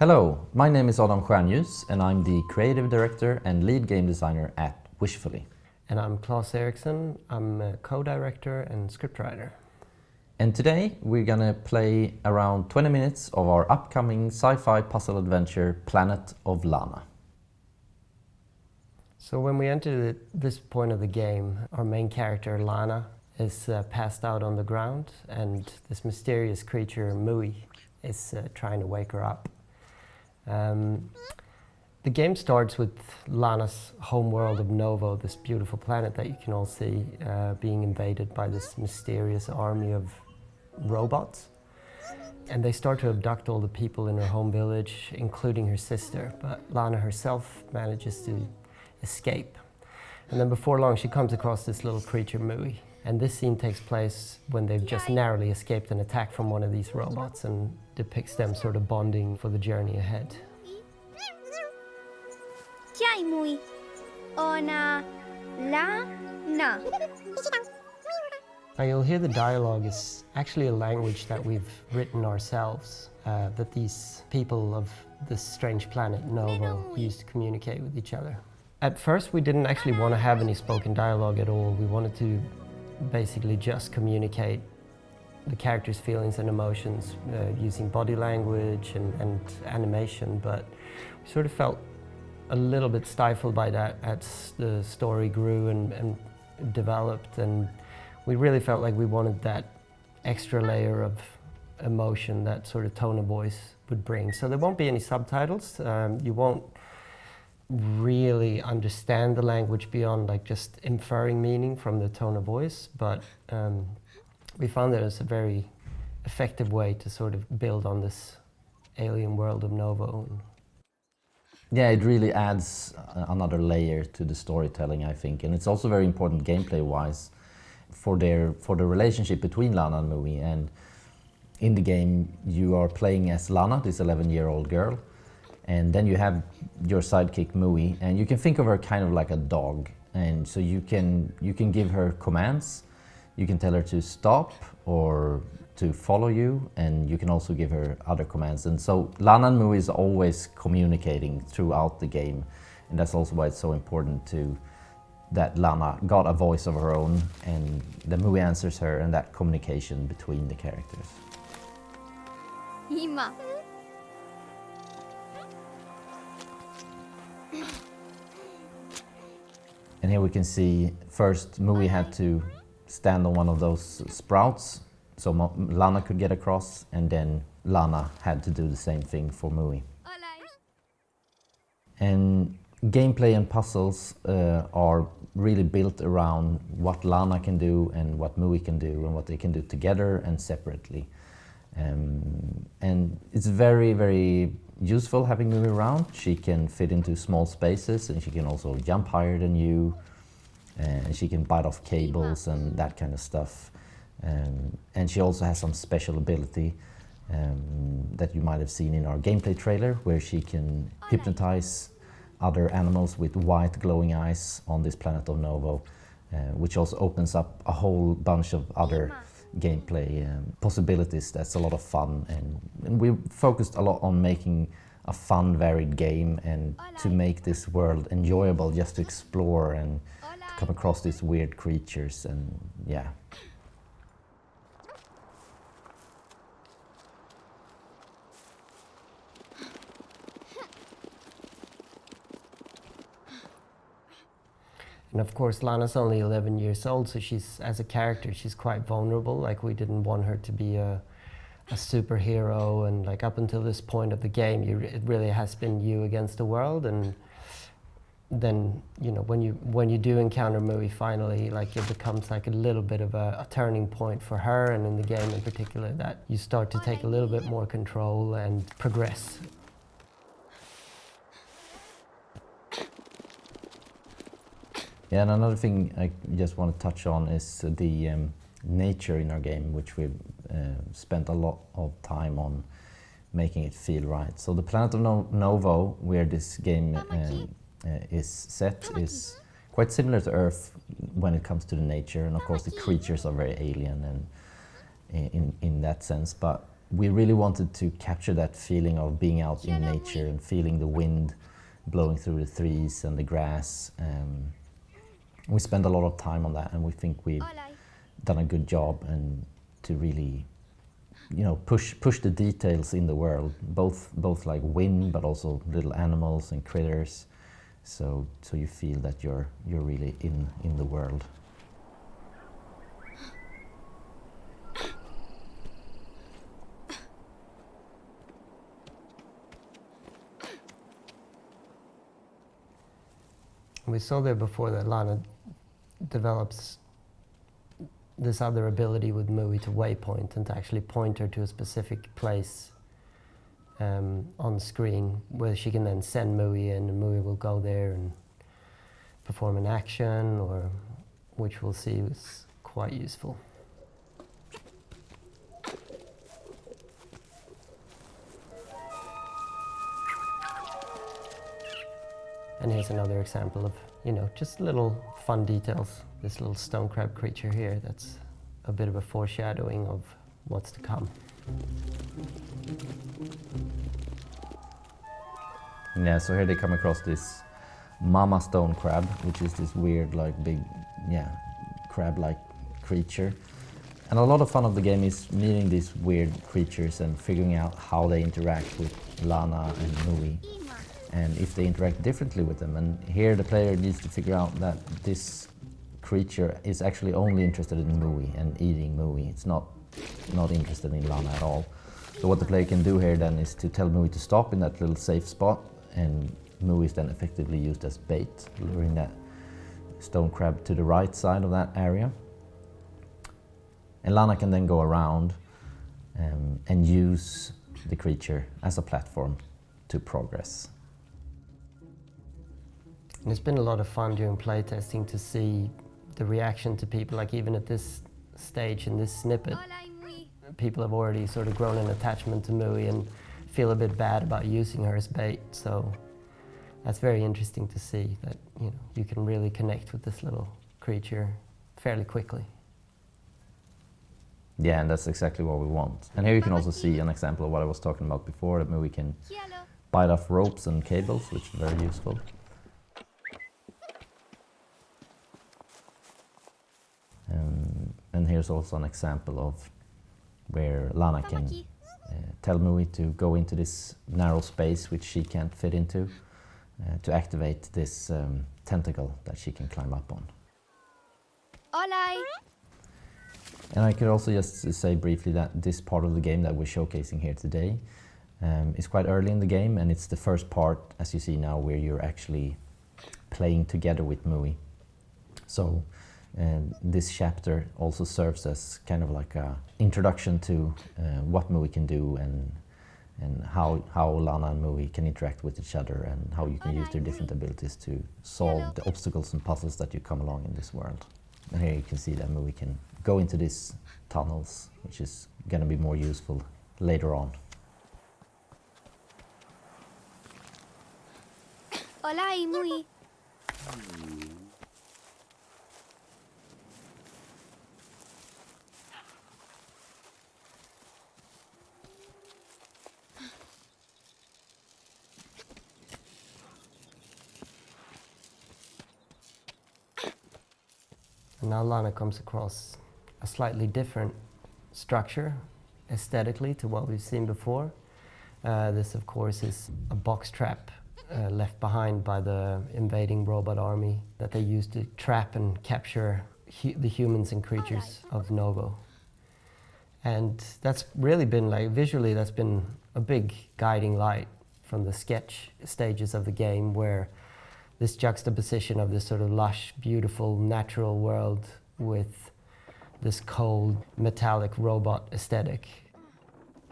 Hello, my name is Adam Stjärnljus and I'm the creative director and lead game designer at Wishfully. And I'm Klas Eriksson. I'm a co-director and scriptwriter. And today we're gonna play around 20 minutes of our upcoming sci-fi puzzle adventure Planet of Lana. So when we enter this point of the game, our main character Lana is passed out on the ground, and this mysterious creature Mui is trying to wake her up. The game starts with Lana's homeworld of Novo, this beautiful planet that you can all see, being invaded by this mysterious army of robots. And they start to abduct all the people in her home village, including her sister, but Lana herself manages to escape. And then before long she comes across this little creature Mui. And this scene takes place when they've just narrowly escaped an attack from one of these robots and depicts them sort of bonding for the journey ahead. Chai Mui, ona la na. Now you'll hear the dialogue is actually a language that we've written ourselves, that these people of this strange planet Novo use to communicate with each other. At first we didn't actually want to have any spoken dialogue at all. We wanted to basically just communicate the characters' feelings and emotions using body language and animation, but we sort of felt a little bit stifled by that as the story grew and developed, and we really felt like we wanted that extra layer of emotion that sort of tone of voice would bring. So there won't be any subtitles. You won't really understand the language beyond like just inferring meaning from the tone of voice, but we found that it's a very effective way to sort of build on this alien world of Novo. Yeah, it really adds another layer to the storytelling, I think, and it's also very important gameplay-wise for the relationship between Lana and Mui. And in the game, you are playing as Lana, this 11-year-old girl, and then you have your sidekick Mui, and you can think of her kind of like a dog. And so you can give her commands, you can tell her to stop or to follow you, and you can also give her other commands. And so Lana and Mui is always communicating throughout the game, and that's also why it's so important that Lana got a voice of her own, and the Mui answers her, and that communication between the characters. Hima. And here we can see first Mui had to stand on one of those sprouts so Lana could get across, and then Lana had to do the same thing for Mui. And gameplay and puzzles are really built around what Lana can do and what Mui can do and what they can do together and separately. And it's very, very useful having Mui around. She can fit into small spaces, and she can also jump higher than you, and she can bite off cables and that kind of stuff. And she also has some special ability that you might have seen in our gameplay trailer, where she can hypnotize other animals with white glowing eyes on this planet of Novo, which also opens up a whole bunch of other gameplay possibilities. That's a lot of fun, and we focused a lot on making a fun, varied game, and to make this world enjoyable just to explore and to come across these weird creatures, and yeah. And of course, Lana's only 11 years old, so she's, as a character, she's quite vulnerable. Like, we didn't want her to be a superhero, and like up until this point of the game, it really has been you against the world. And then, you know, when you do encounter Mui finally, like, it becomes like a little bit of a turning point for her, and in the game in particular, that you start to take a little bit more control and progress. Yeah, and another thing I just want to touch on is the nature in our game, which we've spent a lot of time on making it feel right. So the planet of Novo, where this game is set, is quite similar to Earth when it comes to the nature, and of course the creatures are very alien and in that sense, but we really wanted to capture that feeling of being out in nature and feeling the wind blowing through the trees and the grass. We spent a lot of time on that, and we think we've done a good job and to really, you know, push the details in the world, both like wind, but also little animals and critters, so you feel that you're really in the world. We saw there before that Lana develops this other ability with Mui to waypoint and to actually point her to a specific place on screen, where she can then send Mui in, and Mui will go there and perform an action, or which we'll see is quite useful. And here's another example of, you know, just little fun details. This little stone crab creature here, that's a bit of a foreshadowing of what's to come. Yeah, so here they come across this mama stone crab, which is this weird, like big, crab-like creature. And a lot of fun of the game is meeting these weird creatures and figuring out how they interact with Lana and Mui, and if they interact differently with them. And here the player needs to figure out that this creature is actually only interested in Mui and eating Mui. It's not interested in Lana at all. So what the player can do here then is to tell Mui to stop in that little safe spot, and Mui is then effectively used as bait, luring that stone crab to the right side of that area. And Lana can then go around and use the creature as a platform to progress. And it's been a lot of fun during playtesting to see the reaction to people, like even at this stage in this snippet, people have already sort of grown an attachment to Mui and feel a bit bad about using her as bait. So that's very interesting to see that, you know, you can really connect with this little creature fairly quickly. Yeah, and that's exactly what we want. And here you can also see an example of what I was talking about before, that Mui can bite off ropes and cables, which is very useful. And here's also an example of where Lana can tell Mui to go into this narrow space which she can't fit into, to activate this tentacle that she can climb up on. And I could also just say briefly that this part of the game that we're showcasing here today is quite early in the game, and it's the first part, as you see now, where you're actually playing together with Mui. So this chapter also serves as kind of like an introduction to what Mui can do, and how Lana and Mui can interact with each other, and how you can use their different abilities to solve the obstacles and puzzles that you come along in this world. And here you can see that Mui can go into these tunnels, which is going to be more useful later on. Hola, Mui. And now Lana comes across a slightly different structure aesthetically to what we've seen before. This, of course, is a box trap left behind by the invading robot army that they used to trap and capture the humans and creatures of Novo. And that's really been, like, visually, that's been a big guiding light from the sketch stages of the game, where this juxtaposition of this sort of lush, beautiful, natural world with this cold, metallic robot aesthetic.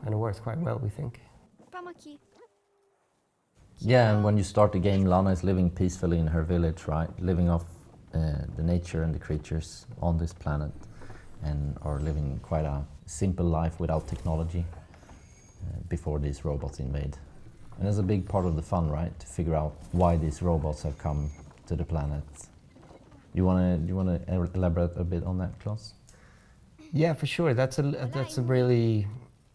And it works quite well, we think. Yeah, and when you start the game, Lana is living peacefully in her village, right? Living off the nature and the creatures on this planet, and are living quite a simple life without technology before these robots invade. And that's a big part of the fun, right? To figure out why these robots have come to the planet. You wanna elaborate a bit on that, Klas? Yeah, for sure. That's a really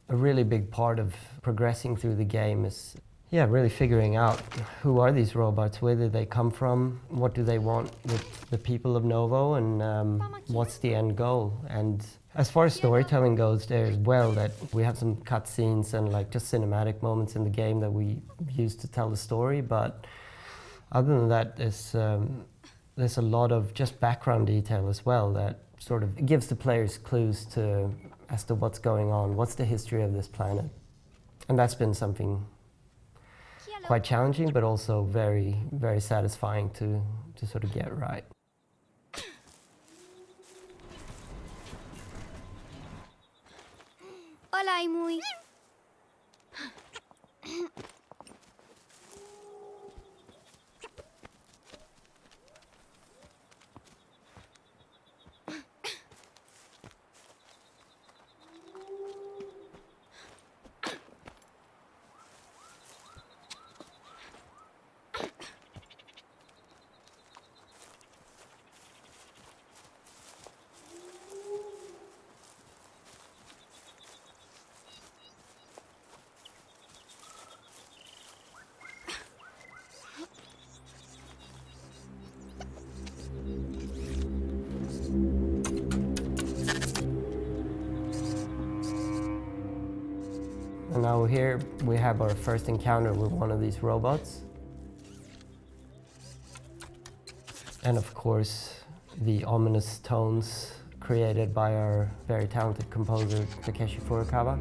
A really big part of progressing through the game is really figuring out who are these robots, where do they come from, what do they want with the people of Novo, and what's the end goal. And as far as storytelling goes there as well, that we have some cutscenes and like just cinematic moments in the game that we use to tell the story, but other than that, there's a lot of just background detail as well that sort of gives the players clues as to what's going on, what's the history of this planet. And that's been something quite challenging, but also very, very satisfying to sort of get right. Hola, Imui. And now here we have our first encounter with one of these robots. And of course, the ominous tones created by our very talented composer, Takeshi Furukawa.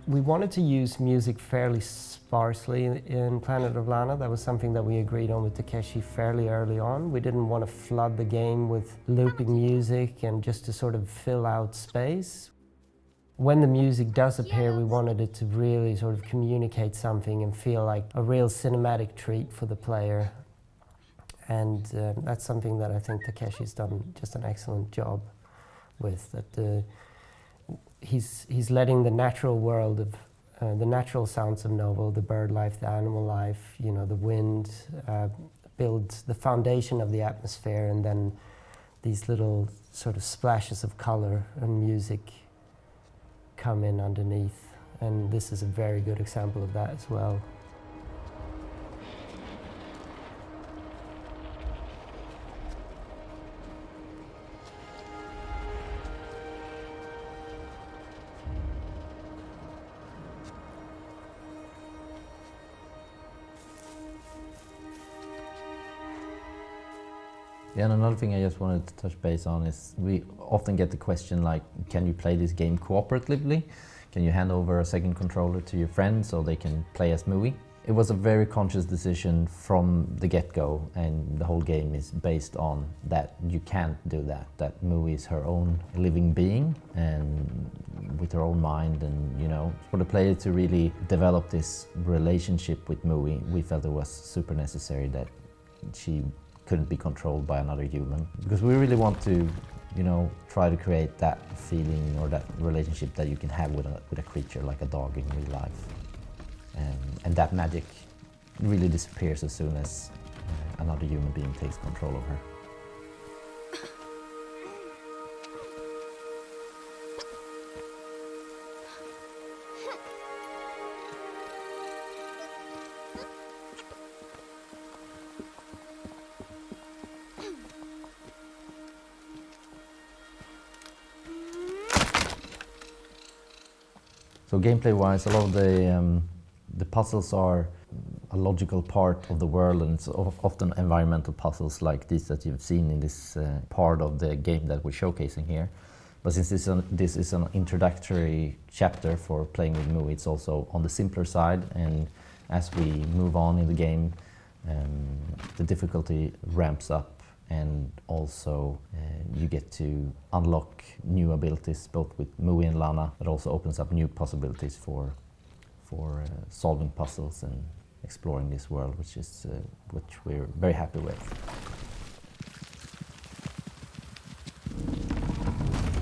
We wanted to use music fairly sparsely in Planet of Lana. That was something that we agreed on with Takeshi fairly early on. We didn't want to flood the game with looping music and just to sort of fill out space. When the music does appear, we wanted it to really sort of communicate something and feel like a real cinematic treat for the player. And that's something that I think Takeshi's done just an excellent job with. That he's letting the natural world of the natural sounds of Novo, the bird life, the animal life, you know, the wind, build the foundation of the atmosphere, and then these little sort of splashes of color and music come in underneath. And this is a very good example of that as well. Yeah, and another thing I just wanted to touch base on is we often get the question like, can you play this game cooperatively? Can you hand over a second controller to your friend so they can play as Mui? It was a very conscious decision from the get-go, and the whole game is based on that you can't do that. That Mui is her own living being and with her own mind, and you know, for the player to really develop this relationship with Mui, we felt it was super necessary that she couldn't be controlled by another human, because we really want to, you know, try to create that feeling or that relationship that you can have with a creature like a dog in real life, and that magic really disappears as soon as another human being takes control of her. So gameplay-wise, a lot of the puzzles are a logical part of the world, and it's often environmental puzzles like these that you've seen in this part of the game that we're showcasing here. But since this is an introductory chapter for playing with Mui, it's also on the simpler side, and as we move on in the game, the difficulty ramps up, and also you get to unlock new abilities both with Mui and Lana. That also opens up new possibilities for solving puzzles and exploring this world, which we're very happy with.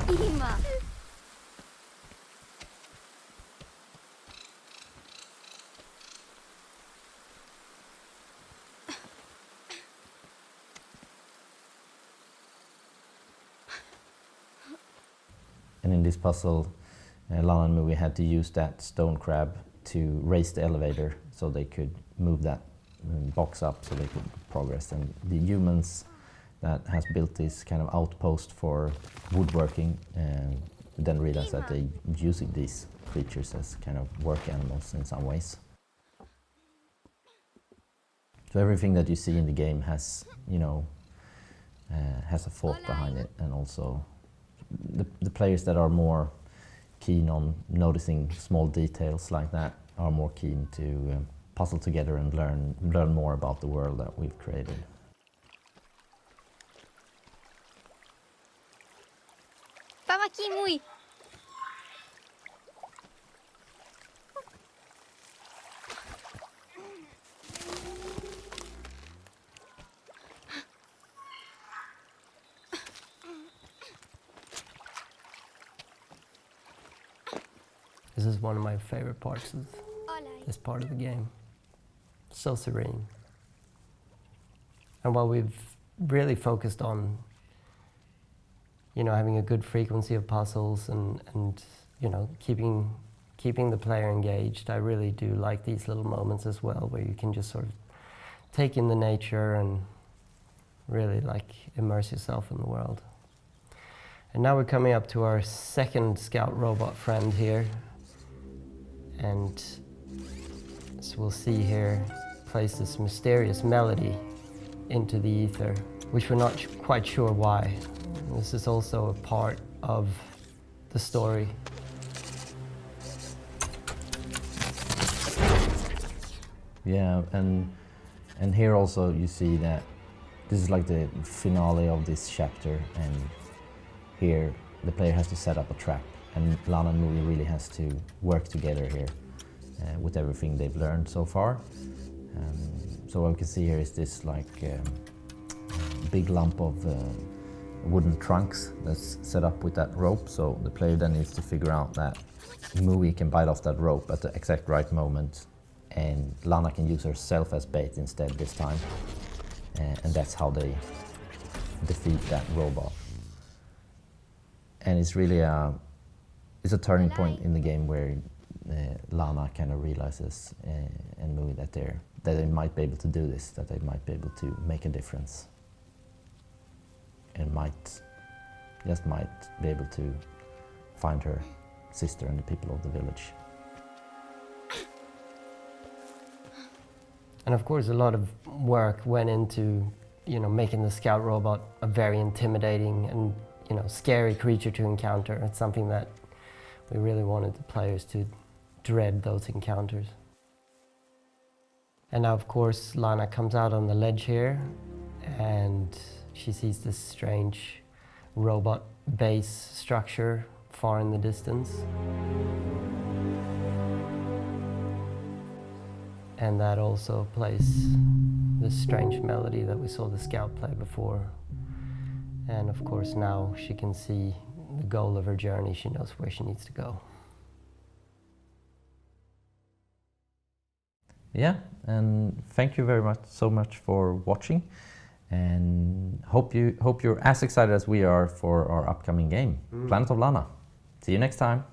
Ima. And in this puzzle, Lana and Mui had to use that stone crab to raise the elevator so they could move that box up so they could progress. And the humans that has built this kind of outpost for woodworking then realized that they're using these creatures as kind of work animals in some ways. So everything that you see in the game has, you know, has a thought behind it, and also the players that are more keen on noticing small details like that are more keen to puzzle together and learn more about the world that we've created. Vamos aqui, Mui. This is one of my favorite parts of this part of the game. So serene. And while we've really focused on, you know, having a good frequency of puzzles and you know, keeping the player engaged, I really do like these little moments as well, where you can just sort of take in the nature and really like immerse yourself in the world. And now we're coming up to our second scout robot friend here. And as we'll see here, plays this mysterious melody into the ether, which we're not quite sure why. This is also a part of the story. Yeah, and here also you see that this is like the finale of this chapter, and here the player has to set up a trap, and Lana and Mui really has to work together here with everything they've learned so far. So what we can see here is this like big lump of wooden trunks that's set up with that rope, so the player then needs to figure out that Mui can bite off that rope at the exact right moment, and Lana can use herself as bait instead this time, and that's how they defeat that robot. And it's really a turning point in the game where Lana kind of realizes and Mui that they might be able to do this, that they might be able to make a difference, and might be able to find her sister and the people of the village. And of course, a lot of work went into, you know, making the scout robot a very intimidating and, you know, scary creature to encounter. It's something that we really wanted the players to dread those encounters. And now, of course, Lana comes out on the ledge here, and she sees this strange robot base structure far in the distance. And that also plays this strange melody that we saw the scout play before. And of course, now she can see the goal of her journey. She knows where she needs to go. Yeah, and thank you very much so much for watching, and hope you're as excited as we are for our upcoming game, Planet of Lana. See you next time.